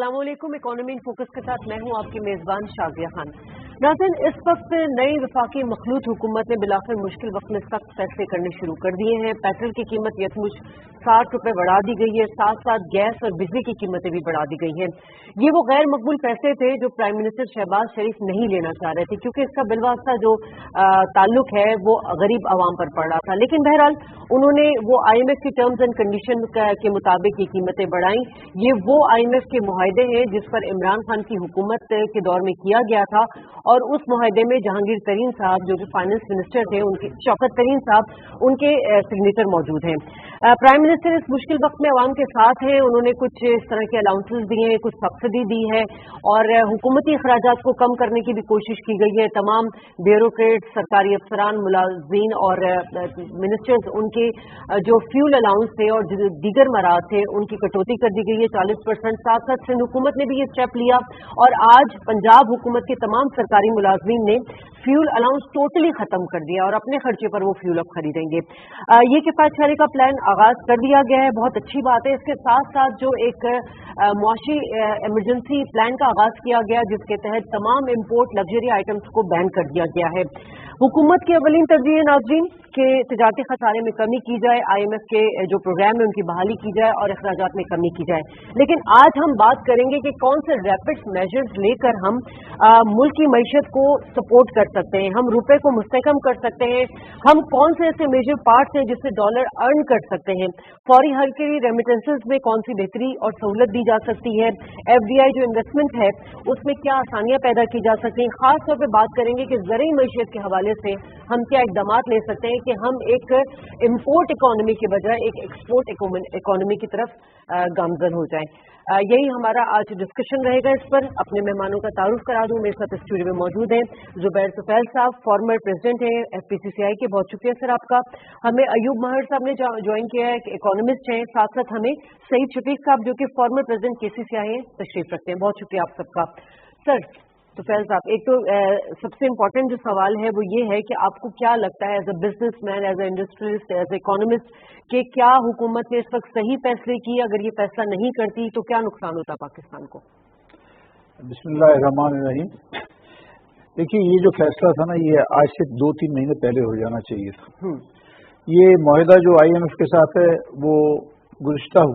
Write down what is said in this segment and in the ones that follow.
अस्सलाम वालेकुम। Economy in focus के साथ मैं हूं आपकी मेजबान शाजिया खान। नाज़रीन, इस वक्त नई वफाकी मखलूत हुकूमत ने बिलाखिर मुश्किल वक्त में सख्त फैसले करने शुरू कर दिए हैं। पेट्रोल की कीमत यकमुश 60 रुपए बढ़ा दी गई है, साथ साथ गैस और बिजली की कीमतें भी बढ़ा दी गई हैं। ये वो गैर मकबूल फैसले थे जो प्राइम मिनिस्टर शहबाज शरीफ नहीं लेना चाह रहे थे, क्योंकि इसका बिलवास्ता जो ताल्लुक है वो गरीब आवाम पर पड़ रहा था। लेकिन बहरहाल उन्होंने वो IMF की टर्म्स एंड कंडीशन के मुताबिक ये कीमतें बढ़ाई। ये वो IMF के मुआहदे हैं जिस पर इमरान खान की हुकूमत के दौर में किया गया था, और उस मुआहदे में जहांगीर तरीन साहब जो कि फाइनेंस मिनिस्टर थे, उनके शौकत तरीन साहब उनके सिग्नेचर मौजूद हैं। प्राइम मिनिस्टर इस मुश्किल वक्त में अवाम के साथ हैं। उन्होंने कुछ इस तरह के अलाउंसेस दिए हैं, कुछ सब्सिडी दी है, और हुकूमती अखराजात को कम करने की भी कोशिश की गई है। तमाम ब्यूरोक्रेट, सरकारी अफसरान, मुलाजिम और मिनिस्टर्स, उनके जो फ्यूल अलाउंस थे और दीगर मराद थे उनकी कटौती कर दी गई है 40%। साथ साथ सिंध हुकूमत ने भी ये स्टेप लिया, और आज पंजाब हुकूमत के तमाम सरकारी मुलाजमीन ने फ्यूल अलाउंस टोटली खत्म कर दिया और अपने खर्चे पर वो फ्यूल अब खरीदेंगे। ये किफायत शहरी का प्लान आगाज कर दिया गया है, बहुत अच्छी बात है। इसके साथ साथ जो एक मुआशी इमरजेंसी प्लान का आगाज किया गया, जिसके तहत तमाम इम्पोर्ट लग्जरी आइटम्स को बैन कर दिया गया है। हुकूमत की अवलीन तरजीह है नाज़रीन के तिजारती खसारे में कमी की जाए, IMF के जो प्रोग्राम है उनकी बहाली की जाए और अखराजात में कमी की जाए। लेकिन आज हम बात करेंगे कि कौन से रैपिड मेजर्स लेकर हम मुल्क की मईशत को सपोर्ट कर सकते हैं, हम रुपए को मुस्तहकम कर सकते हैं, हम कौन से ऐसे मेजर पार्ट्स हैं जिससे डॉलर अर्न कर सकते हैं, फौरी हल के लिए रेमिटेंसेस में कौन सी बेहतरी और सहूलत दी जा सकती है, FDI जो इन्वेस्टमेंट है उसमें क्या आसानियां पैदा की जा सकती हैं। खास तौर पर बात करेंगे कि ज़रूरी मईशत के हवाले से हम क्या इकदाम ले सकते हैं कि हम एक इम्पोर्ट इकोनॉमी के बजाय एक एक्सपोर्ट इकोनॉमी की तरफ गामजन हो जाएं। यही हमारा आज डिस्कशन रहेगा। इस पर अपने मेहमानों का तारुफ करा दूं। मेरे साथ स्टूडियो में मौजूद हैं जुबैर तुफैल साहब, फॉर्मर प्रेसिडेंट हैं FPCCI के, बहुत शुक्रिया सर आपका। हमें अयूब महर साहब ने ज्वाइन किया है, इकोनॉमिस्ट हैं। साथ साथ हमें सईद शफीक साहब जो कि फॉर्मर प्रेसिडेंट KCCI हैं, तशरीफ रखते हैं। बहुत शुक्रिया आप सबका। सर तुफैल साहब, एक तो सबसे इम्पोर्टेंट जो सवाल है वो ये है कि आपको क्या लगता है as a businessman, as a industrialist, as a economist, कि क्या हुकूमत ने इस वक्त सही फैसले किए? अगर ये फैसला नहीं करती तो क्या नुकसान होता पाकिस्तान को? बिस्मिल्लाहिर्रहमानिर्रहीम। देखिए, ये जो फैसला था ना, ये आज से 2-3 महीने पहले हो जाना चाहिए था। ये मुआहदा जो IMF के साथ है वो गुज़िश्ता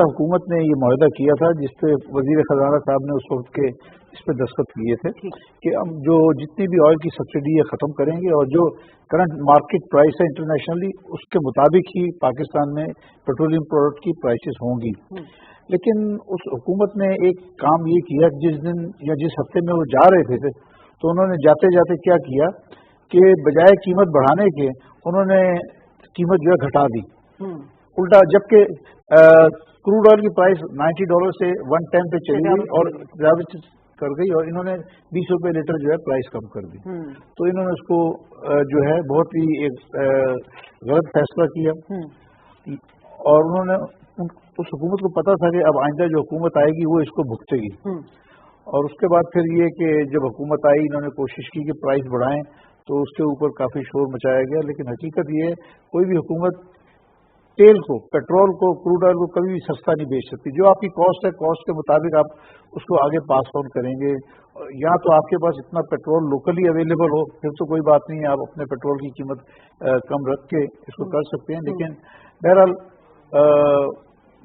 हुकूमत ने ये मुआहदा किया था, जिस पे वजीर खजाना साहब ने उस वक्त के इस पे दस्तखत किए थे कि हम जो जितनी भी ऑयल की सब्सिडी है ख़त्म करेंगे, और जो करंट मार्केट प्राइस है इंटरनेशनली उसके मुताबिक ही पाकिस्तान में पेट्रोलियम प्रोडक्ट की प्राइसेस होंगी। लेकिन उस हुकूमत ने एक काम ये किया, जिस दिन या जिस हफ्ते में वो जा रहे थे तो उन्होंने जाते जाते क्या किया कि बजाय कीमत बढ़ाने के उन्होंने कीमत जो है घटा दी उल्टा, जबकि क्रूड ऑयल की प्राइस $90 से 110 पे चली गई और कर गई, और इन्होंने 20 रुपए लीटर जो है प्राइस कम कर दी। तो इन्होंने उसको जो है बहुत ही एक गलत फैसला किया, और उन्होंने उस हुकूमत को पता था कि अब आइंदा जो हुकूमत आएगी वो इसको भुगतेगी। और उसके बाद फिर ये कि जब हुकूमत आई, इन्होंने कोशिश की कि प्राइस बढ़ाएं, तो उसके ऊपर काफ़ी शोर मचाया गया। लेकिन हकीकत ये, कोई भी हुकूमत तेल को, पेट्रोल को, क्रूड ऑयल को कभी भी सस्ता नहीं बेच सकती। जो आपकी कॉस्ट है, कॉस्ट के मुताबिक आप उसको आगे पास ऑन करेंगे। या तो आपके पास इतना पेट्रोल लोकली अवेलेबल हो, फिर तो कोई बात नहीं है, आप अपने पेट्रोल की कीमत कम रख के इसको कर सकते हैं। लेकिन बहरहाल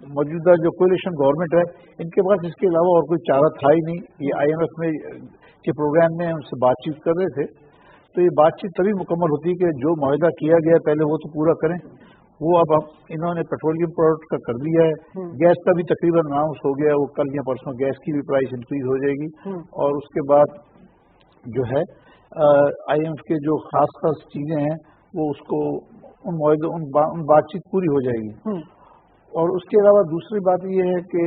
मौजूदा जो कोलिशन गवर्नमेंट है, इनके पास इसके अलावा और कोई चारा था ही नहीं। ये IMF में के प्रोग्राम में उनसे बातचीत कर रहे थे, तो ये बातचीत तभी मुकम्मल होती है कि जो मुआहदा किया गया पहले वो तो पूरा करें। वो अब इन्होंने पेट्रोलियम प्रोडक्ट का कर दिया है। गैस का भी तकरीबन अनाउंस हो गया, वो कल या परसों गैस की भी प्राइस इंक्रीज हो जाएगी। और उसके बाद जो है IMF के जो खास चीजें हैं वो उसको उन बातचीत पूरी हो जाएगी। और उसके अलावा दूसरी बात ये है कि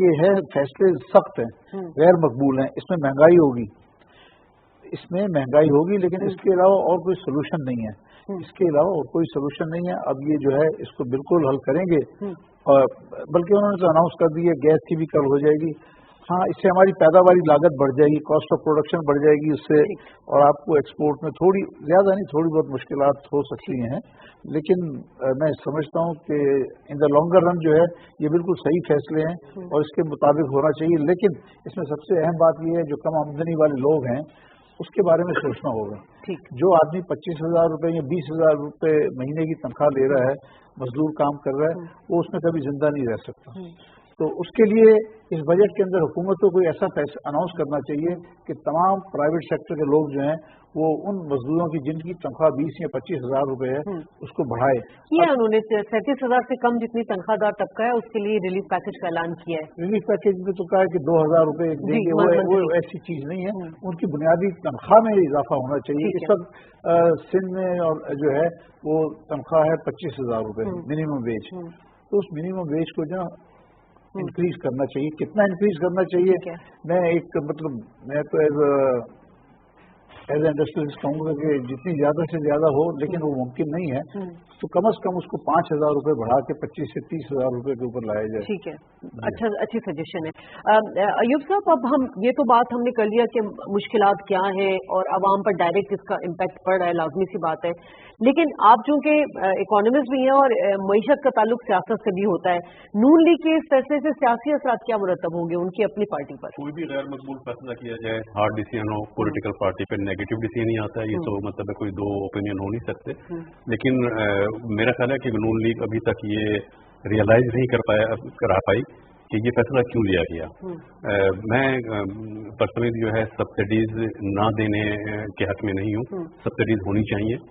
ये है फैसले सख्त हैं, गैर मकबूल हैं, इसमें महंगाई होगी, लेकिन इसके अलावा और कोई सोल्यूशन नहीं है। इसके अलावा और कोई सोल्यूशन नहीं है। अब ये जो है इसको बिल्कुल हल करेंगे, और बल्कि उन्होंने तो अनाउंस कर दिया गैस की भी कल हो जाएगी। हाँ, इससे हमारी पैदावारी लागत बढ़ जाएगी, कॉस्ट ऑफ प्रोडक्शन बढ़ जाएगी उससे, और आपको एक्सपोर्ट में थोड़ी ज़्यादा नहीं थोड़ी बहुत मुश्किलात हो सकती हैं, लेकिन मैं समझता हूँ कि इन द लॉन्गर रन जो है ये बिल्कुल सही फैसले हैं और इसके मुताबिक होना चाहिए। लेकिन इसमें सबसे अहम बात ये है जो कम आमदनी वाले लोग हैं उसके बारे में सोचना होगा। जो आदमी 25,000 रुपये या 20,000 रुपये महीने की तनख्वाह ले रहा है, मजदूर काम कर रहा है, वो उसमें कभी जिंदा नहीं रह सकता। तो उसके लिए इस बजट के अंदर हुकूमत को कोई ऐसा अनाउंस करना चाहिए कि तमाम प्राइवेट सेक्टर के लोग जो हैं वो उन मजदूरों की जिनकी तनख्वाह 20 या 25,000 रुपये है उसको बढ़ाए। किया उन्होंने 37,000 से कम जितनी तनख्वाहदार तबका है उसके लिए रिलीफ पैकेज का ऐलान किया है। रिलीफ पैकेज में तो कहा है कि 2,000 रुपये देंगे, वो ऐसी चीज नहीं है। उनकी बुनियादी तनख्वाह में इजाफा होना चाहिए। इस वक्त सिंध में और जो है वो तनख्वाह है 25,000 रुपये मिनिमम वेज। तो उस मिनिमम वेज को जो इंक्रीज करना चाहिए। कितना इंक्रीज करना चाहिए, मैं एक मतलब मैं तो एज इंडस्ट्रियलिस्ट कहूँगा कि जितनी ज्यादा से ज्यादा हो, लेकिन वो मुमकिन नहीं है, तो कम से कम उसको 5,000 रुपये बढ़ा के 25 से 30,000 रुपये के ऊपर लाया जाए। ठीक है, अच्छी सजेशन है। अयूब साहब, अब हम ये तो बात हमने कर लिया कि मुश्किलात क्या है और आवाम पर डायरेक्ट इसका इम्पैक्ट पड़ रहा है, लाजमी सी बात है। लेकिन आप चूंकि इकोनॉमिस्ट भी हैं और मईशत का ताल्लुक सियासत से भी होता है, नून लीग के इस फैसले से सियासी असरात क्या मुरतब होंगे उनकी अपनी पार्टी पर? कोई भी गैर मकबूल फैसला किया जाए, हार्ड डिसीजन हो, पॉलिटिकल पार्टी पर नेगेटिव डिसीजन ही आता है, ये तो मतलब कोई दो ओपिनियन हो नहीं सकते। लेकिन मेरा ख्याल है कि नून लीग अभी तक ये रियलाइज नहीं करा पाई कि ये फैसला क्यों लिया गया। मैं पर्सनली जो है सब्सिडीज ना देने के हक में नहीं हूँ, सब्सिडीज होनी चाहिए।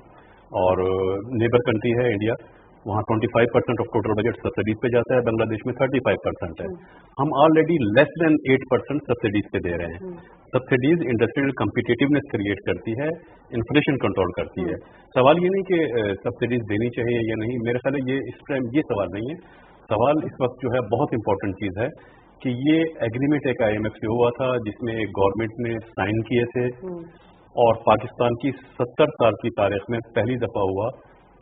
और नेबर कंट्री है इंडिया, वहाँ 25% ऑफ टोटल बजट सब्सिडीज पे जाता है, बांग्लादेश में 35% है। हम ऑलरेडी लेस देन 8% सब्सिडीज पे दे रहे हैं। सब्सिडीज इंडस्ट्रियल कम्पिटिटिवनेस क्रिएट करती है, इन्फ्लेशन कंट्रोल करती है। सवाल ये नहीं कि सब्सिडीज देनी चाहिए या नहीं, मेरे ख्याल है ये इस टाइम ये सवाल नहीं है। सवाल इस वक्त जो है बहुत इंपॉर्टेंट चीज़ है कि ये एग्रीमेंट एक IMF से हुआ था जिसमें गवर्नमेंट ने साइन किए थे, और पाकिस्तान की 70 साल की तारीख में पहली दफ़ा हुआ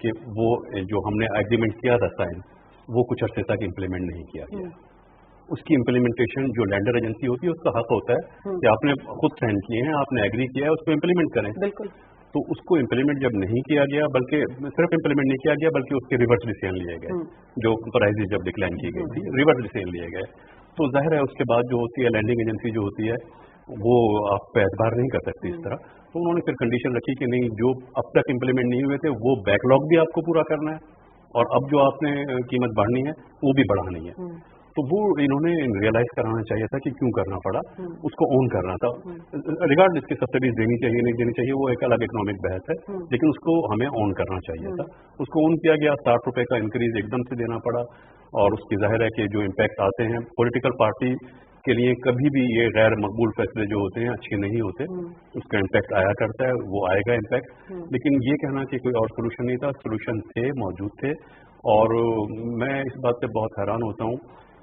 कि वो जो हमने एग्रीमेंट किया था साइन, वो कुछ अरसे तक इम्प्लीमेंट नहीं किया गया। उसकी इम्प्लीमेंटेशन जो लैंडर एजेंसी होती है उसका हक होता है कि आपने खुद साइन किए हैं, आपने एग्री किया है, उसको इम्प्लीमेंट करें। बिल्कुल। तो उसको इम्प्लीमेंट जब नहीं किया गया, बल्कि सिर्फ इम्प्लीमेंट नहीं किया गया बल्कि उसके रिवर्स डिसीजन लिए गए, जो प्राइजेज जब डिक्लाइन की गई थी रिवर्स डिसीजन लिए गए, तो जाहिर है उसके बाद जो होती है लैंडिंग एजेंसी जो होती है वो आप पे एतबार नहीं कर सकती इस तरह। तो उन्होंने फिर कंडीशन रखी कि नहीं, जो अब तक इम्प्लीमेंट नहीं हुए थे वो बैकलॉग भी आपको पूरा करना है, और अब जो आपने कीमत बढ़नी है वो भी बढ़ानी है। तो वो इन्होंने रियलाइज कराना चाहिए था कि क्यों करना पड़ा, उसको ओन करना था। रिगार्ड इसकी सब्सिडीज देनी चाहिए नहीं देनी चाहिए वो एक अलग इकोनॉमिक बहस है, लेकिन उसको हमें ओन करना चाहिए था। उसको ओन किया गया, 60 रुपए का इंक्रीज एकदम से देना पड़ा, और उसकी जाहिर है कि जो इम्पैक्ट आते हैं पॉलिटिकल पार्टी के लिए कभी भी ये गैर मकबूल फैसले जो होते हैं अच्छे नहीं होते, उसका इम्पैक्ट आया करता है, वो आएगा इम्पैक्ट। लेकिन ये कहना कि कोई और सोल्यूशन नहीं था, सोल्यूशन थे, मौजूद थे। और मैं इस बात से बहुत हैरान होता हूँ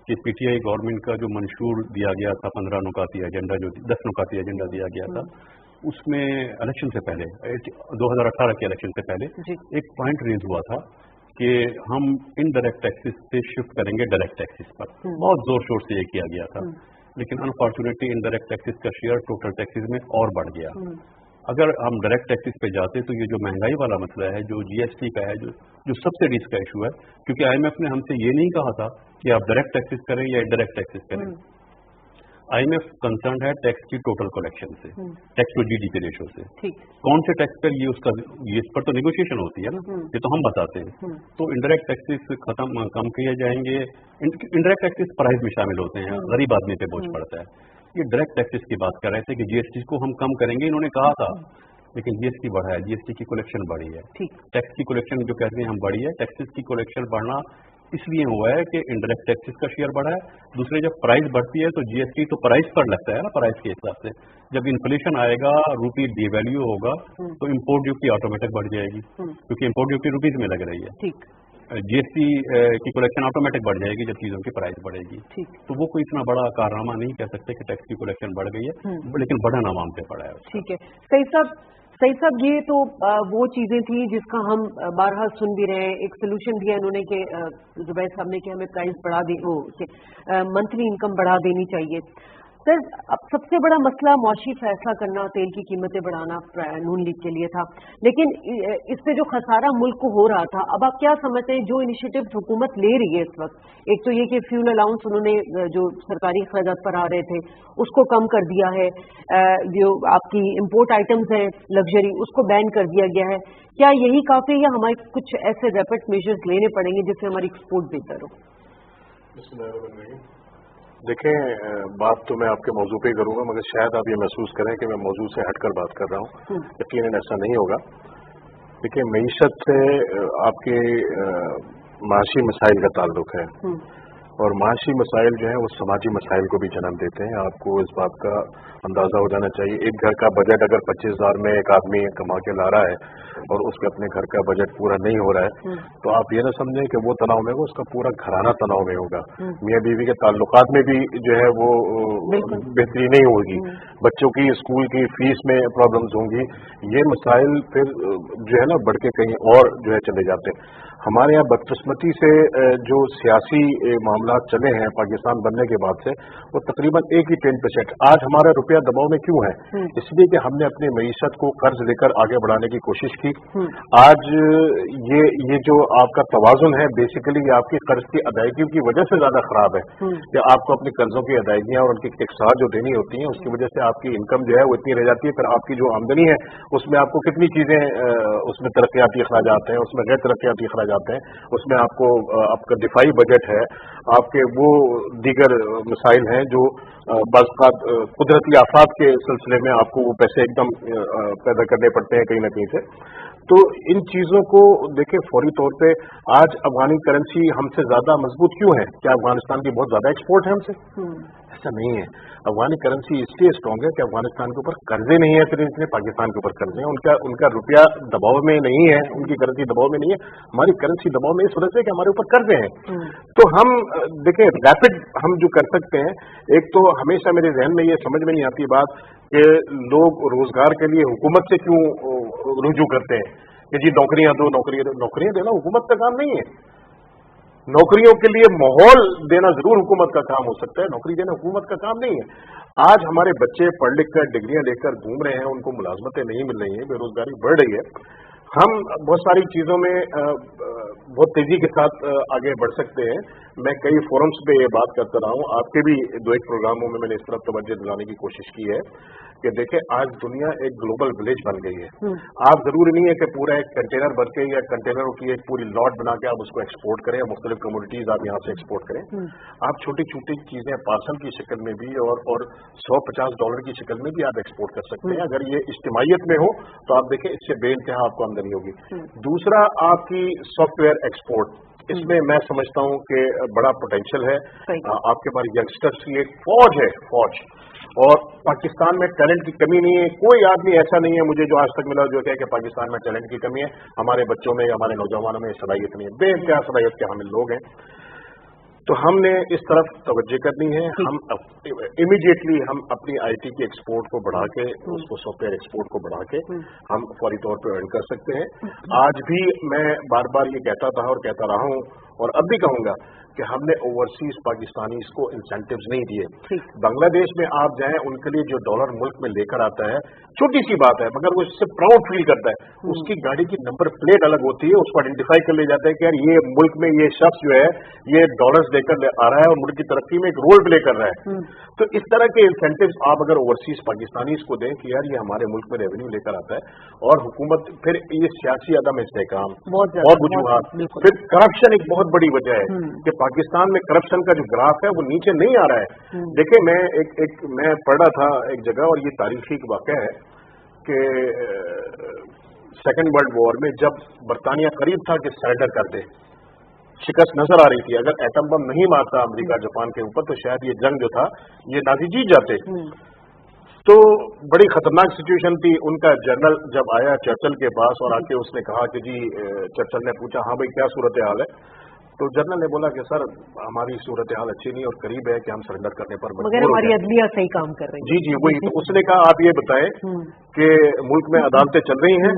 कि PTI गवर्नमेंट का जो मंशूर दिया गया था 15 नुकाती एजेंडा, जो 10 नुकाती एजेंडा दिया गया था, उसमें इलेक्शन से पहले 2018 के इलेक्शन से पहले एक पॉइंट रेज हुआ था कि हम इनडायरेक्ट टैक्सेस से शिफ्ट करेंगे डायरेक्ट टैक्सेस पर। बहुत जोर शोर से ये किया गया था, लेकिन अनफॉर्चुनेटली इनडायरेक्ट टैक्सेस का शेयर टोटल टैक्सेस में और बढ़ गया। अगर हम डायरेक्ट टैक्सेस पे जाते तो ये जो महंगाई वाला मसला है, जो GST का है, जो सब्सिडीज का इशू है, क्योंकि IMF ने हमसे ये नहीं कहा था कि आप डायरेक्ट टैक्सेस करें या इनडायरेक्ट टैक्सेस करें। IMF कंसर्न है टैक्स की टोटल कलेक्शन से, टैक्स टू GDP रेशो से। कौन से टैक्स पर ये इस पर तो नेगोशिएशन होती है ना, ये तो हम बताते हैं। तो इनडायरेक्ट टैक्सेस कम किए जाएंगे। इनडायरेक्ट टैक्सेस प्राइस में शामिल होते हैं, गरीब आदमी पे बोझ पड़ता है। ये डायरेक्ट टैक्सेस की बात कर रहे थे कि GST को हम कम करेंगे, इन्होंने कहा था, लेकिन GST बढ़ा है, GST की कलेक्शन बढ़ी है। टैक्स की कलेक्शन जो कहते हैं हम बढ़ी है, टैक्सेस की कलेक्शन बढ़ना इसलिए हुआ है कि इनडायरेक्ट टैक्सेस का शेयर बढ़ा है। दूसरे, जब प्राइस बढ़ती है तो GST तो प्राइस पर लगता है ना, प्राइस के हिसाब से। जब इन्फ्लेशन आएगा, रूपी डिवैल्यू होगा, तो इम्पोर्ट ड्यूटी ऑटोमेटिक बढ़ जाएगी, क्योंकि इम्पोर्ट ड्यूटी रुपीज में लग रही है। GST की कलेक्शन ऑटोमेटिक बढ़ जाएगी जब चीजों की प्राइस बढ़ेगी। तो वो कोई इतना बड़ा कारनामा नहीं कह सकते कि टैक्स की कलेक्शन बढ़ गई है, लेकिन बढ़न आवाम पे पड़ा है। ठीक है, सही सब ये तो वो चीजें थी जिसका हम बारहा सुन भी रहे हैं। एक सोल्यूशन दिया इन्होंने कि जुबैर साहब ने कि हमें प्राइस बढ़ा दी, वो मंथली इनकम बढ़ा देनी चाहिए। सर, अब सबसे बड़ा मसला मुआशी फैसला करना, तेल की कीमतें बढ़ाना नून लीग के लिए था, लेकिन इससे जो खसारा मुल्क को हो रहा था, अब आप क्या समझते हैं जो इनिशिएटिव हुकूमत ले रही है इस वक्त? एक तो ये कि फ्यूल अलाउंस उन्होंने जो सरकारी अखराजात पर आ रहे थे उसको कम कर दिया है, जो आपकी इम्पोर्ट आइटम्स हैं लग्जरी उसको बैन कर दिया गया है, क्या यही काफी है या हमारे कुछ ऐसे रैपिड मेजर्स लेने पड़ेंगे जिससे हमारी एक्सपोर्ट बेहतर हो? देखें, बात तो मैं आपके मौजू पे ही करूंगा, मगर शायद आप ये महसूस करें कि मैं मौजू से हटकर बात कर रहा हूँ। यकीनन ऐसा नहीं होगा। देखिए, मईशत से आपके माशी मसाइल का ताल्लुक है, और माशी मसाइल जो हैं वो समाजी मसाइल को भी जन्म देते हैं। आपको इस बात का अंदाज़ा हो जाना चाहिए। एक घर का बजट अगर 25,000 में एक आदमी कमा के ला रहा है और उसके अपने घर का बजट पूरा नहीं हो रहा है, तो आप ये ना समझें कि वो तनाव में होगा, उसका पूरा घराना तनाव में होगा। मियाँ बीवी के ताल्लुकात में भी जो है वो बेहतरी नहीं होगी, बच्चों की स्कूल की फीस में प्रॉब्लम्स होंगी। ये मसाइल फिर जो है ना बढ़ के कहीं और जो है चले जाते हैं। हमारे यहाँ बदकिस्मती से जो सियासी मामला चले हैं पाकिस्तान बनने के बाद से, वो तकरीबन 1 ही 10%। आज हमारा रुपया दबाव में क्यों है? इसलिए कि हमने अपनी मईशत को कर्ज लेकर आगे बढ़ाने की कोशिश की। आज ये जो आपका तवाजुन है, बेसिकली ये आपकी कर्ज की अदायगियों की वजह से ज्यादा खराब है कि आपको अपनी कर्जों की अदायगियां और उनकी टेक्सार जो देनी होती हैं, उसकी वजह से आपकी इनकम जो है वो इतनी रह जाती है। फिर आपकी जो आमदनी है उसमें आपको कितनी चीजें, उसमें तरक्याती अखराजात हैं, उसमें गैर तरक्याती अखराजात हैं, उसमें आपको आपका दिफाई बजट है, आपके वो दीगर मसाइल हैं जो बाज़ कुदरती आफात के सिलसिले में आपको वो पैसे एकदम पैदा करने पड़ते हैं कहीं ना कहीं से। तो इन चीजों को देखें, फौरी तौर पे आज अफगानी करेंसी हमसे ज्यादा मजबूत क्यों है? क्या अफगानिस्तान की बहुत ज्यादा एक्सपोर्ट है हमसे? ऐसा नहीं है। अफगानी करेंसी इसलिए स्ट्रांग है कि अफगानिस्तान के ऊपर कर्जे नहीं है, फिर इसलिए पाकिस्तान के ऊपर कर्जे हैं। उनका रुपया दबाव में नहीं है, उनकी करेंसी दबाव में नहीं है। हमारी करेंसी दबाव में इस वजह से कि हमारे ऊपर कर्जे हैं। तो हम देखें, रैपिड हम जो कर सकते हैं, एक तो हमेशा मेरे जहन में ये समझ में नहीं आती बात कि लोग रोजगार के लिए हुकूमत से क्यों रुजू करते हैं कि जी नौकरियां दो, नौकरियां देना हुकूमत का काम नहीं है। नौकरियों के लिए माहौल देना जरूर हुकूमत का काम हो सकता है, नौकरी देना हुकूमत का काम नहीं है। आज हमारे बच्चे पढ़ लिख कर डिग्रियां लेकर घूम रहे हैं, उनको मुलाजमतें नहीं मिल रही हैं, बेरोजगारी बढ़ रही है। हम बहुत सारी चीजों में बहुत तेजी के साथ आगे बढ़ सकते हैं। मैं कई फोरम्स पे ये बात करता रहा हूँ, आपके भी 2-1 प्रोग्रामों में मैंने इस तरफ तवज्जो दिलाने की कोशिश की है कि देखें, आज दुनिया एक ग्लोबल विलेज बन गई है। आप जरूरी नहीं है कि पूरा एक कंटेनर भर के या कंटेनरों की एक पूरी लॉट बना के आप उसको एक्सपोर्ट करें, मुख्तलिफ कमोडिटीज आप यहाँ से एक्सपोर्ट करें। आप छोटी छोटी चीजें पार्सल की शक्ल में भी और $100-50 की शक्ल में भी आप एक्सपोर्ट कर सकते हैं। अगर ये इज्तिमाइयत में हो तो आप देखें, इससे बेइंतहा आपको आमदनी होगी। दूसरा, आपकी सॉफ्टवेयर एक्सपोर्ट, इसमें मैं समझता हूं कि बड़ा पोटेंशियल है। आपके पास यंगस्टर्स की एक फौज है, फौज, और पाकिस्तान में टैलेंट की कमी नहीं है। कोई आदमी ऐसा नहीं है मुझे जो आज तक मिला जो कहे कि पाकिस्तान में टैलेंट की कमी है, हमारे बच्चों में, हमारे नौजवानों में सलाहियत नहीं है। बेइंतहा सलाहियत के हामिल लोग हैं। तो हमने इस तरफ तवज्जो करनी है। हम इमीडिएटली हम अपनी आईटी की एक्सपोर्ट को बढ़ा के, उसको सॉफ्टवेयर एक्सपोर्ट को बढ़ा के हम फौरी तौर पर अर्न कर सकते हैं। आज भी मैं बार बार ये कहता था और कहता रहा हूं और अब भी कहूंगा कि हमने ओवरसीज पाकिस्तानीज को इंसेंटिव्स नहीं दिए। बांग्लादेश में आप जाएं, उनके लिए जो डॉलर मुल्क में लेकर आता है, छोटी सी बात है मगर वो इससे प्राउड फील करता है। उसकी गाड़ी की नंबर प्लेट अलग होती है, उसको आइडेंटिफाई कर ले जाता है कि यार ये मुल्क में ये शख्स जो है ये डॉलर्स लेकर आ रहा है और मुल्क की तरक्की में एक रोल प्ले कर रहा है। तो इस तरह के इंसेंटिव्स आप अगर ओवरसीज पाकिस्तानीज को दें कि यार ये हमारे मुल्क में रेवेन्यू लेकर आता है, और हुकूमत फिर ये सियासी अदम इस्तेहकाम और वजूहात, फिर करप्शन एक बहुत बड़ी वजह है कि पाकिस्तान में करप्शन का जो ग्राफ है वो नीचे नहीं आ रहा है। देखिए, मैं पढ़ रहा था एक जगह, और ये तारीखी वाक़या है कि सेकेंड वर्ल्ड वॉर में जब बरतानिया करीब था कि सरेंडर कर दे, शिकस्त नजर आ रही थी, अगर एटम बम नहीं मारता अमेरिका जापान के ऊपर तो शायद ये जंग जो था ये नाजी जीत जाते। तो बड़ी खतरनाक सिचुएशन थी। उनका जनरल जब आया चर्चिल के पास और आके उसने कहा कि जी, चर्चिल ने पूछा हाँ भाई क्या सूरत हाल है, तो जनरल ने बोला कि सर हमारी सूरत हाल अच्छी नहीं और करीब है कि हम सरेंडर करने पर मगर हमारी अदलिया सही काम कर रही है। जी जी वही। तो उसने कहा आप ये बताएं कि मुल्क में अदालतें चल रही हैं,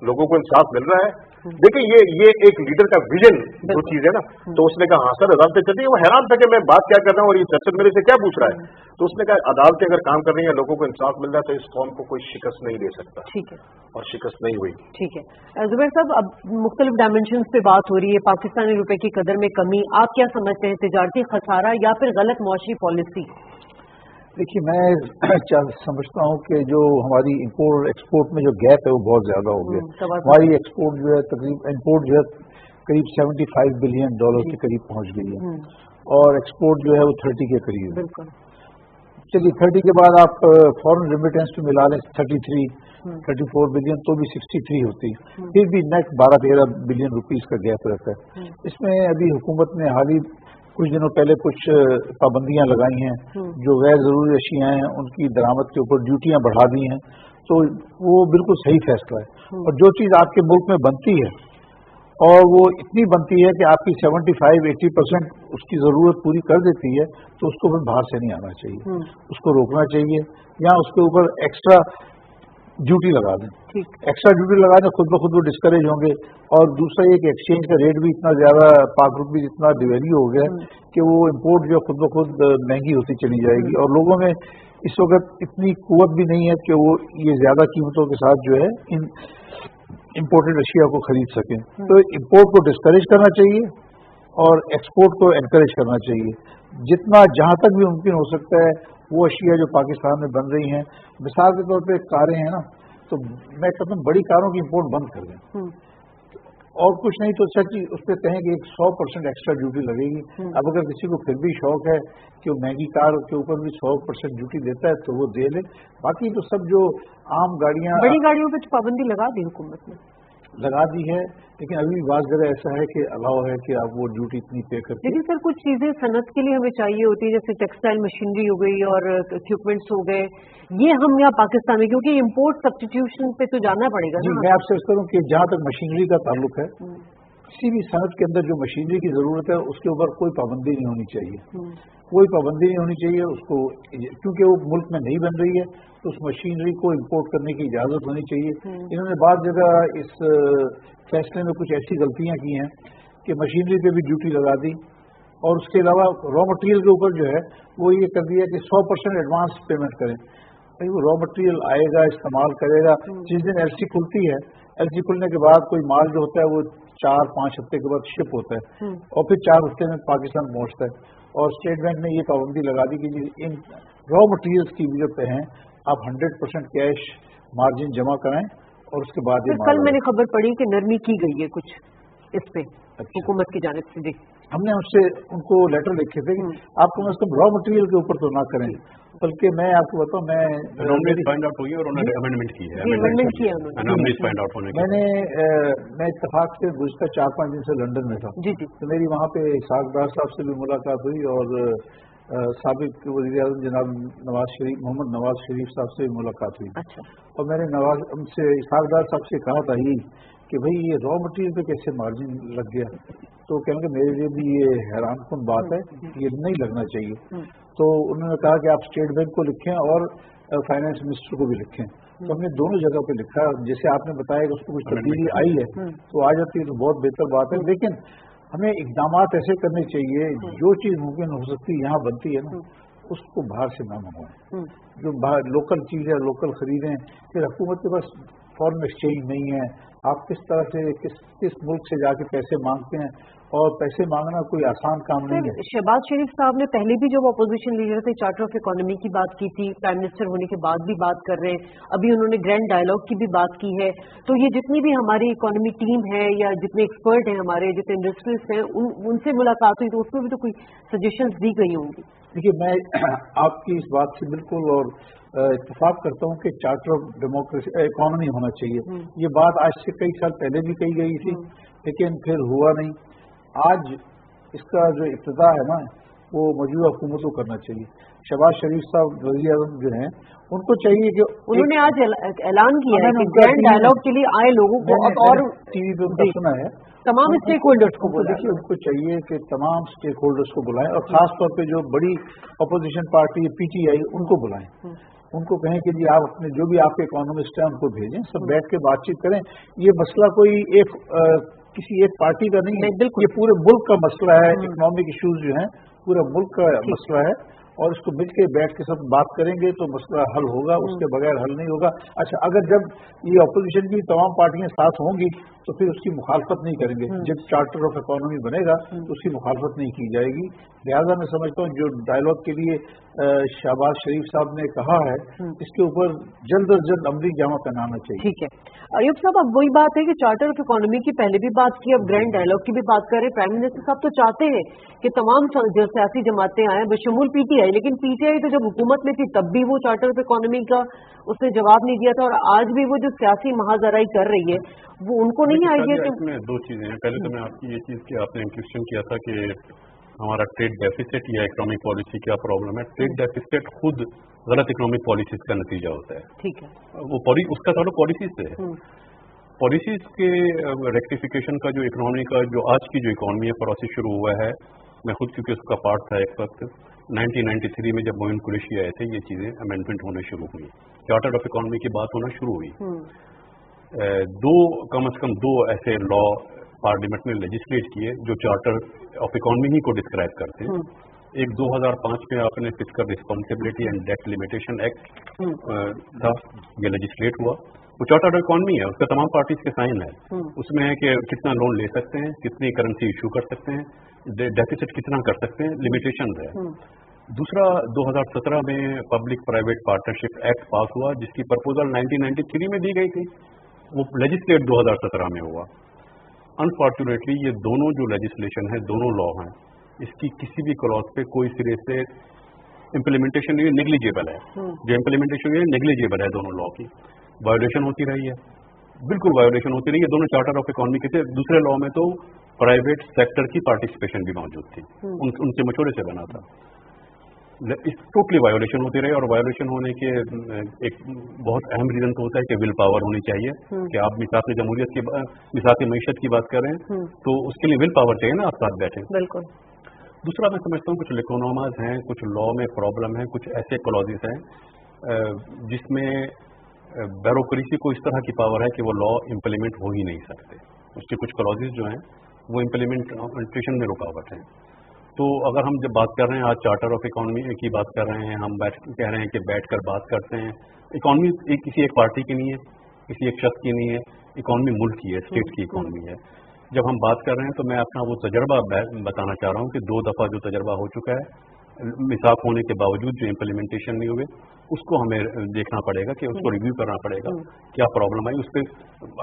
लोगों को इंसाफ मिल रहा है, देखिए ये एक लीडर का विजन जो चीज है ना, तो उसने कहा हाँ सर अदालतें चलती है। वो हैरान था कि मैं बात क्या कर रहा हूँ और ये दर्शक मेरे से क्या पूछ रहा है। तो उसने कहा अदालतें अगर काम कर रही है, लोगों को इंसाफ मिल रहा है, तो इस कौम को कोई शिकस्त नहीं दे सकता। ठीक है, और शिकस्त नहीं हुई। ठीक है। जुबैर साहब, अब मुख्तलिफ डायमेंशंस पे बात हो रही है, पाकिस्तानी रुपए की कदर में कमी, आप क्या समझते हैं, तिजारती खसारा या फिर गलत मुआशी पॉलिसी? देखिए, मैं समझता हूँ कि जो हमारी इंपोर्ट एक्सपोर्ट में जो गैप है वो बहुत ज्यादा हो गया। हमारी एक्सपोर्ट जो है तकरीब इंपोर्ट जो है करीब $75 बिलियन के करीब पहुंच गई है और एक्सपोर्ट जो है वो 30 के करीब है। बिल्कुल। चलिए 30 के बाद आप फॉरेन रेमिटेंस पे मिला लें 34 बिलियन, तो भी 63 होती, फिर भी नेट 12-13 बिलियन रुपीस का गैप रहता है। इसमें अभी हुकूमत ने हाल ही कुछ दिनों पहले कुछ पाबंदियां लगाई हैं, जो गैर जरूरी अशियाँ हैं उनकी दरामद के ऊपर ड्यूटियां बढ़ा दी हैं, तो वो बिल्कुल सही फैसला है। और जो चीज़ आपके मुल्क में बनती है और वो इतनी बनती है कि आपकी 75-80% उसकी ज़रूरत पूरी कर देती है, तो उसको फिर बाहर से नहीं आना चाहिए, उसको रोकना चाहिए या उसके ऊपर एक्स्ट्रा ड्यूटी लगा दें। एक्स्ट्रा ड्यूटी लगा दें, खुद ब खुद वो डिस्करेज होंगे। और दूसरा ये कि एक्सचेंज का रेट भी इतना ज़्यादा, पाक रुपये इतना डिवेल्यू हो गया कि वो इम्पोर्ट जो खुद ब खुद महंगी होती चली जाएगी और लोगों में इस वक्त इतनी कुव्वत भी नहीं है कि वो ये ज़्यादा कीमतों के साथ जो है इन इम्पोर्टेड अशिया को खरीद सकें। तो इम्पोर्ट को डिस्करेज करना चाहिए और एक्सपोर्ट को एनकरेज करना चाहिए। जितना जहाँ तक भी मुमकिन हो सकता है वो अशिया जो पाकिस्तान में बन रही हैं, मिसाल के तौर पे कारें हैं ना, तो मैं कहता हूँ बड़ी कारों की इम्पोर्ट बंद कर दें और कुछ नहीं तो सच उस पर कहें कि 100% एक्स्ट्रा ड्यूटी लगेगी। अब अगर किसी को फिर भी शौक है कि वो महंगी कार के ऊपर भी 100% ड्यूटी देता है तो वो दे ले। बाकी तो सब जो आम गाड़ियाँ, बड़ी गाड़ियों पर पाबंदी लगा दी हुकूमत ने, लगा दी है, लेकिन अभी बात जगह ऐसा है कि अलाउ है कि आप वो ड्यूटी इतनी पे करते हैं। लेकिन सर कुछ चीजें सनत के लिए हमें चाहिए होती है, जैसे टेक्सटाइल मशीनरी हो गई और इक्विपमेंट्स हो गए, ये हम यहाँ पाकिस्तान में, क्योंकि इम्पोर्ट सब्स्टिट्यूशन पे तो जाना पड़ेगा जी। मैं आपसे अर्ज करूँ कि जहाँ तक मशीनरी का ताल्लुक है, किसी भी सनत के अंदर जो मशीनरी की जरूरत है उसके ऊपर कोई पाबंदी नहीं होनी चाहिए, कोई पाबंदी नहीं होनी चाहिए उसको, क्योंकि वो मुल्क में नहीं बन रही है तो उस मशीनरी को इंपोर्ट करने की इजाजत होनी चाहिए। इन्होंने बाद जगह इस फैसले में कुछ ऐसी गलतियां की हैं कि मशीनरी पे भी ड्यूटी लगा दी और उसके अलावा रॉ मटेरियल के ऊपर जो है वो ये कर दिया कि 100% एडवांस पेमेंट करें। भाई वो रॉ मटेरियल आएगा, इस्तेमाल करेगा, जिस दिन एलसी खुलती है, एलसी खुलने के बाद कोई माल जो होता है वो 4-5 हफ्ते के बाद शिप होता है और फिर 4 हफ्ते में पाकिस्तान पहुंचता है। और स्टेट बैंक ने ये पाबंदी लगा दी कि इन रॉ मटेरियल्स की जो पे हैं आप 100% कैश मार्जिन जमा कराएं और उसके बाद ये कल मैंने खबर पड़ी कि नरमी की गई है कुछ इस पे हुकूमत की जानिब से। हमने उनको लेटर लिखे थे कि आप कम से कम रॉ मटेरियल के ऊपर तो ना करें, बल्कि मैं आपको बताऊं, मैं फाइंड आउट हुई और उन्होंने अमेंडमेंट की है, मैं इत्तेफाक से गुज़श्ता 4-5 दिन से लंदन में था तो मेरी वहाँ पे इसाकदार साहब से भी मुलाकात हुई और साबिक वज़ीर आज़म जनाब मोहम्मद नवाज शरीफ साहब से भी मुलाकात हुई। और मैंने उनसे इसाकदार साहब से कहा था कि भाई ये रॉ मटेरियल पे कैसे मार्जिन लग गया, तो कहेंगे मेरे लिए भी ये हैरान कुन बात है, ये नहीं लगना चाहिए। तो उन्होंने कहा कि आप स्टेट बैंक को लिखें और फाइनेंस मिनिस्टर को भी लिखें। तो हमने दोनों जगह पे लिखा। जैसे आपने बताया कि उसको कुछ तब्दीली आई है तो आ जाती है तो बहुत बेहतर बात है, लेकिन हमें इकदाम ऐसे करने चाहिए जो चीज़ मुमकिन हो सकती है यहाँ बनती है ना उसको बाहर से ना मंगवाएं, जो बाहर लोकल चीज़ है लोकल खरीदें। फिर हुकूमत के पास फॉरेन एक्सचेंज नहीं है, आप किस तरह से किस मुल्क से जाके पैसे मांगते हैं, और पैसे मांगना कोई आसान काम नहीं है। शहबाज शरीफ साहब ने पहले भी जब अपोजिशन लीडर थे चार्टर ऑफ इकोनॉमी की बात की थी, प्राइम मिनिस्टर होने के बाद भी बात कर रहे हैं, अभी उन्होंने ग्रैंड डायलॉग की भी बात की है। तो ये जितनी भी हमारी इकोनॉमी टीम है या जितने एक्सपर्ट हैं हमारे, जितने इंडस्ट्रियलिस्ट हैं, उनसे मुलाकात हुई तो उसमें भी तो कोई सजेशंस दी गई होंगी। देखिए, मैं आपकी इस बात से बिल्कुल और इत्तेफाक करता हूँ कि चार्टर ऑफ डेमोक्रेसी इकोनॉमी होना चाहिए। ये बात आज से कई साल पहले भी कही गई थी लेकिन फिर हुआ नहीं। आज इसका जो इब्तिदा है ना वो मौजूदा हुकूमत को करना चाहिए। शहबाज शरीफ साहब वज़ीर आज़म जो हैं उनको चाहिए कि उन्होंने आज ऐलान किया है कि ग्रैंड डायलॉग के लिए आए लोगों को और टीवी पे उनका सुना है तमाम स्टेक होल्डर्स को बुलाएं। देखिए, उनको चाहिए कि तमाम स्टेक होल्डर्स को बुलाएं और खास तौर पे जो बड़ी अपोजिशन पार्टी पीटीआई उनको बुलाएं उनको कहें कि जी आप अपने जो भी आपके इकोनॉमिस्ट हैं उनको भेजें, सब बैठ के बातचीत करें। ये मसला कोई किसी एक पार्टी का नहीं है, ये पूरे मुल्क का मसला है। इकोनॉमिक इश्यूज जो हैं पूरा मुल्क का मसला है, और इसको मिल के बैठ के सब बात करेंगे तो मसला हल होगा, उसके बगैर हल नहीं होगा। अच्छा, अगर जब ये अपोजिशन की तमाम पार्टियां साथ होंगी तो फिर उसकी मुखालफत नहीं करेंगे। जब चार्टर ऑफ इकोनॉमी बनेगा तो उसकी मुखालफत नहीं की जाएगी। लिहाजा मैं समझता हूँ जो डायलॉग के लिए शहबाज शरीफ साहब ने कहा है, इसके ऊपर जल्द अज जल्द अमली जामा पहनाना चाहिए। ठीक है अयूब साहब, अब वही बात है कि चार्टर ऑफ इकोनॉमी की पहले भी बात की, अब ग्रैंड डायलॉग की भी बात करें। प्राइम मिनिस्टर साहब तो चाहते हैं कि तमाम जो सियासी जमातें आए बशमूल पीटीआई, लेकिन पीटीआई तो जब हुकूमत में थी तब भी वो चार्टर ऑफ इकोनॉमी का उसने जवाब नहीं दिया था, और आज भी वो जो सियासी महाजराई कर रही है वो उनको नहीं आइडिया। इसमें दो चीजें हैं। पहले तो मैं आपकी ये चीज की आपने क्वेश्चन किया था कि हमारा ट्रेड डेफिसिट या इकोनॉमिक पॉलिसी क्या प्रॉब्लम है। ट्रेड डेफिसिट खुद गलत इकोनॉमिक पॉलिसीज का नतीजा होता है। ठीक है, वो उसका ताल्लुक पॉलिसीज से है। पॉलिसीज के रेक्टिफिकेशन का जो इकोनॉमी का जो आज की जो इकोनॉमी है प्रोसेस शुरू हुआ है, मैं खुद क्योंकि उसका पार्ट था एक वक्त 1993 में जब मोइन कुरैशी आए थे, ये चीजें अमेंडमेंट होने शुरू हुई, चार्टर ऑफ इकोनॉमी की बात होना शुरू हुई। कम से कम दो ऐसे लॉ पार्लियामेंट में लेजिस्लेट किए जो चार्टर ऑफ इकोनॉमी ही को डिस्क्राइब करते हैं। एक 2005 में आपने fiscal responsibility and debt limitation act था, ये लेजिस्लेट हुआ। वो चार्टर ऑफ इकोनॉमी है, उसका तमाम पार्टीज के साइन है। उसमें है कि कितना लोन ले सकते हैं, कितनी करेंसी इशू कर सकते हैं, डेफिसिट कितना कर सकते हैं, लिमिटेशन है। दूसरा 2017 में पब्लिक प्राइवेट पार्टनरशिप एक्ट पास हुआ जिसकी प्रपोजल 1993 में दी गई थी, वो लेजिस्लेट 2017 में हुआ। अनफॉर्चुनेटली ये दोनों जो लेजिस्लेशन है, दोनों लॉ हैं, इसकी किसी भी क्लॉज पे कोई सिरे से इम्प्लीमेंटेशन नहीं, नेग्लिजिबल है। जो इम्प्लीमेंटेशन है नेग्लिजिबल है, दोनों लॉ की वायोलेशन होती रही है, बिल्कुल वायोलेशन होती रही है। दोनों चार्टर ऑफ इकोनॉमी के थे। दूसरे लॉ में तो प्राइवेट सेक्टर की पार्टिसिपेशन भी मौजूद थी, उनसे मशवरे से बना था। इस टोटली वायोलेशन होती रही, और वायोलेशन होने के एक बहुत अहम रीजन तो होता है कि विल पावर होनी चाहिए कि आप मिसाक जमहूरियत की मिसाक मईशत की बात कर रहे हैं तो उसके लिए विल पावर चाहिए ना, आप साथ बैठे। बिल्कुल। दूसरा मैं समझता हूँ कुछ लिकोनोमाज हैं, कुछ लॉ में प्रॉब्लम है, कुछ ऐसे क्लॉजेस हैं जिसमें ब्यूरोक्रेसी को इस तरह की पावर है कि वो लॉ इम्प्लीमेंट हो ही नहीं सकते। उसके कुछ क्लॉजेस जो हैं वो इम्प्लीमेंटेशन में रुकावट हैं। तो अगर हम जब बात कर रहे हैं आज चार्टर ऑफ इकोनॉमी की बात कर रहे हैं, हम कह रहे हैं कि बैठकर बात करते हैं। इकोनॉमी किसी एक पार्टी की नहीं है, किसी एक शख्स की नहीं है, इकोनॉमी मुल्क की है, स्टेट की इकोनॉमी है। जब हम बात कर रहे हैं तो मैं अपना वो तजर्बा बताना चाह रहा हूँ कि 2 दफ़ा जो तजर्बा हो चुका है, मिसाक होने के बावजूद जो इम्प्लीमेंटेशन नहीं हुए, उसको हमें देखना पड़ेगा कि उसको रिव्यू करना पड़ेगा क्या प्रॉब्लम आई। उस पर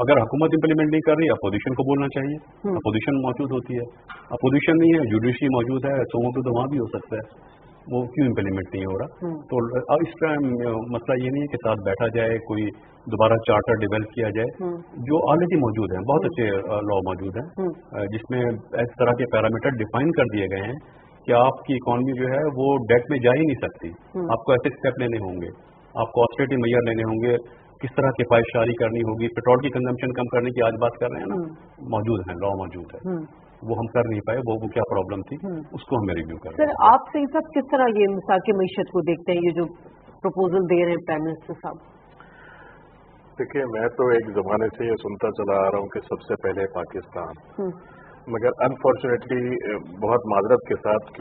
अगर हुकूमत इम्प्लीमेंट नहीं कर रही, अपोजिशन को बोलना चाहिए। अपोजिशन मौजूद होती है, अपोजिशन नहीं है, जुडिशरी मौजूद है, तो वहाँ भी हो सकता है, वो क्यों इम्प्लीमेंट नहीं हो रहा। तो अब इस टाइम मसला ये नहीं है कि साथ बैठा जाए, कोई दोबारा चार्टर डेवलप किया जाए, जो ऑलरेडी मौजूद है, बहुत अच्छे लॉ मौजूद हैं जिसमें इस तरह के पैरामीटर डिफाइन कर दिए गए हैं कि आपकी इकोनॉमी जो है वो डेट में जा ही नहीं सकती। आपको ऐसे स्टेप लेने होंगे, आपको ऑस्टेरिटी मेजर लेने होंगे, किस तरह की पायशारी करनी होगी, पेट्रोल की कंजम्पशन कम करने की आज बात कर रहे हैं ना, मौजूद है, लॉ मौजूद है, वो हम कर नहीं पाए, वो क्या प्रॉब्लम थी, उसको हमें रिव्यू करना है। सर, आप सही साहब किस तरह ये मिसाक मईशत को देखते हैं, ये जो प्रपोजल दे रहे हैं प्राइम मिनिस्टर साहब? देखिए, मैं तो एक जमाने से ये सुनता चला आ रहा हूँ कि सबसे पहले पाकिस्तान, मगर अनफॉर्चुनेटली बहुत माजरत के साथ